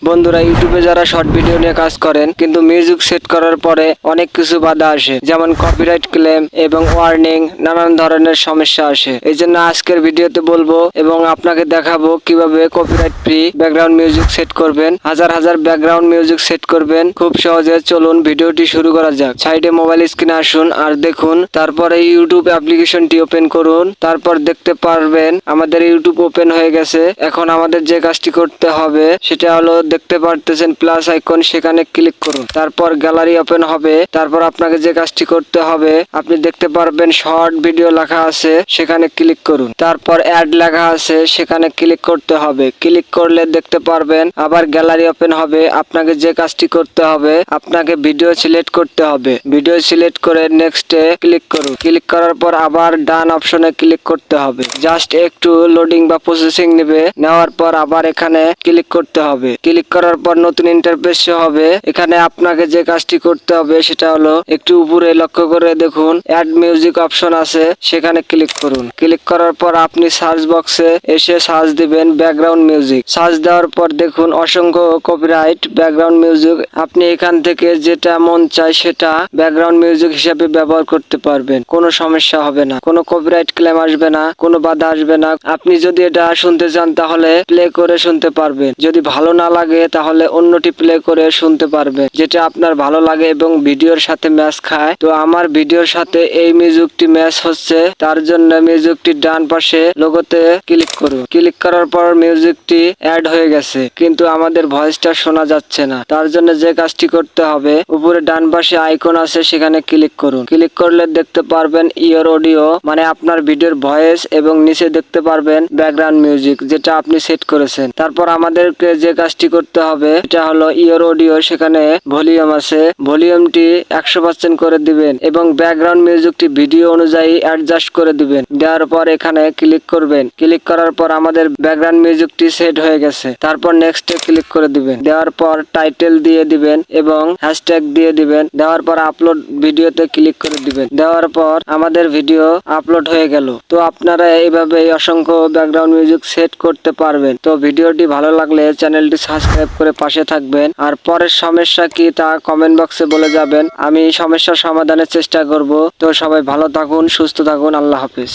বন্ধুরা, ইউটিউবে যারা শর্ট ভিডিও নিয়ে কাজ করেন কিন্তু মিউজিক সেট করার পরে অনেক কিছু বাধা আসে, যেমন কপিরাইট ক্লেম এবং ওয়ার্নিং, নানান ধরনের সমস্যা আসে। এই জন্য আজকের ভিডিওতে বলবো এবং আপনাকে দেখাবো কিভাবে copyright free background music set করবেন, হাজার হাজার ব্যাকগ্রাউন্ড মিউজিক সেট করবেন খুব সহজে। চলুন ভিডিওটি শুরু করা যাক। সাইডে মোবাইল স্ক্রিনে আসুন আর দেখুন, তারপরে ইউটিউব অ্যাপ্লিকেশনটি ওপেন করুন। তারপর দেখতে পারবেন আমাদের ইউটিউব ওপেন হয়ে গেছে। এখন আমাদের যে কাজটি করতে হবে সেটা হলো, দেখতে পারতেছেন প্লাস আইকন, সেখানে ক্লিক করুন। তারপর গ্যালারি ওপেন হবে। তারপর আপনাকে যে কাজটি করতে হবে, আপনি দেখতে পারবেন শর্ট ভিডিও লেখা আছে, সেখানে ক্লিক করুন। তারপর অ্যাড লেখা আছে, সেখানে ক্লিক করতে হবে। ক্লিক করলে দেখতে পারবেন আবার গ্যালারি ওপেন হবে। আপনাকে যে কাজটি করতে হবে, আপনাকে ভিডিও সিলেক্ট করতে হবে। ভিডিও সিলেক্ট করে নেক্সটে ক্লিক করুন। ক্লিক করার পর আবার ডান অপশনে ক্লিক করতে হবে। জাস্ট একটু লোডিং বা প্রসেসিং নেবে। নেওয়ার পর আবার এখানে ক্লিক করতে হবে। ক্লিক করার পর নতুন ইন্টারফেস হবে। এখানে আপনাকে যে কাজটি করতে হবে সেটা হলো, একটু উপরে লক্ষ্য করে দেখুন অ্যাড মিউজিক অপশন আছে, সেখানে ক্লিক করুন। ক্লিক করার পর আপনি সার্চ বক্সে এসে সার্চ দিবেন ব্যাকগ্রাউন্ড মিউজিক। সার্চ দেওয়ার পর দেখুন অসংখ্য কপিরাইট ব্যাকগ্রাউন্ড মিউজিক। আপনি এখান থেকে যেটা মন চায় সেটা ব্যাকগ্রাউন্ড মিউজিক হিসেবে ব্যবহার করতে পারবেন। কোনো সমস্যা হবে না, কোনো কপিরাইট ক্লেম আসবে না, কোনো বাধা আসবে না। আপনি যদি এটা শুনতে চান তাহলে প্লে করে শুনতে পারবেন। যদি ভালো না লাগে তাহলে অন্যটি প্লে করে শুনতে পারবেন, যেটা আপনার ভালো লাগে এবং ভিডিওর সাথে ম্যাচ খায়। তো আমার ভিডিওর সাথে এই মিউজিকটি ম্যাচ হচ্ছে, তার জন্য মিউজিকটি ডান পাশে লোগোতে ক্লিক করুন। ক্লিক করার পর মিউজিকটি অ্যাড হয়ে গেছে, কিন্তু আমাদের ভয়েসটা শোনা যাচ্ছে না। তার জন্য যে কাজটি করতে হবে, উপরে ডান পাশে আইকন আছে, সেখানে ক্লিক করুন। ক্লিক করলে দেখতে পারবেন ইওর অডিও, মানে আপনার ভিডিওর ভয়েস, এবং নিচে দেখতে পারবেন ব্যাকগ্রাউন্ড মিউজিক, যেটা আপনি সেট করেছেন। তারপর আমাদেরকে যে কাজটি করতে হবে এটা হলো ইওর অডিও, সেখানে ভলিউম আছে, ভলিউমটি 100% করে দিবেন এবং ব্যাকগ্রাউন্ড মিউজিকটি ভিডিও অনুযায়ী অ্যাডজাস্ট করে দিবেন। দেওয়ার পর এখানে ক্লিক করবেন। ক্লিক করার পর আমাদের ব্যাকগ্রাউন্ড মিউজিকটি সেট হয়ে গেছে। তারপর নেক্সটে ক্লিক করে দিবেন। দেওয়ার পর টাইটেল দিয়ে দিবেন এবং হ্যাশট্যাগ দিয়ে দিবেন। দেওয়ার পর আপলোড ভিডিওতে ক্লিক করে দিবেন। দেওয়ার পর আমাদের ভিডিও আপলোড হয়ে গেল। তো আপনারা এইভাবে অসংখ্য ব্যাকগ্রাউন্ড মিউজিক সেট করতে পারবেন। তো ভিডিওটি ভালো লাগলে চ্যানেলটি সাবস্ক্রাইব করে পাশে থাকবেন। আর পরের সমস্যা কি তা কমেন্ট বক্সে বলে যাবেন, আমি সমস্যার সমাধানের চেষ্টা করব। তো সবাই ভালো থাকুন, সুস্থ থাকুন, আল্লাহ হাফেজ।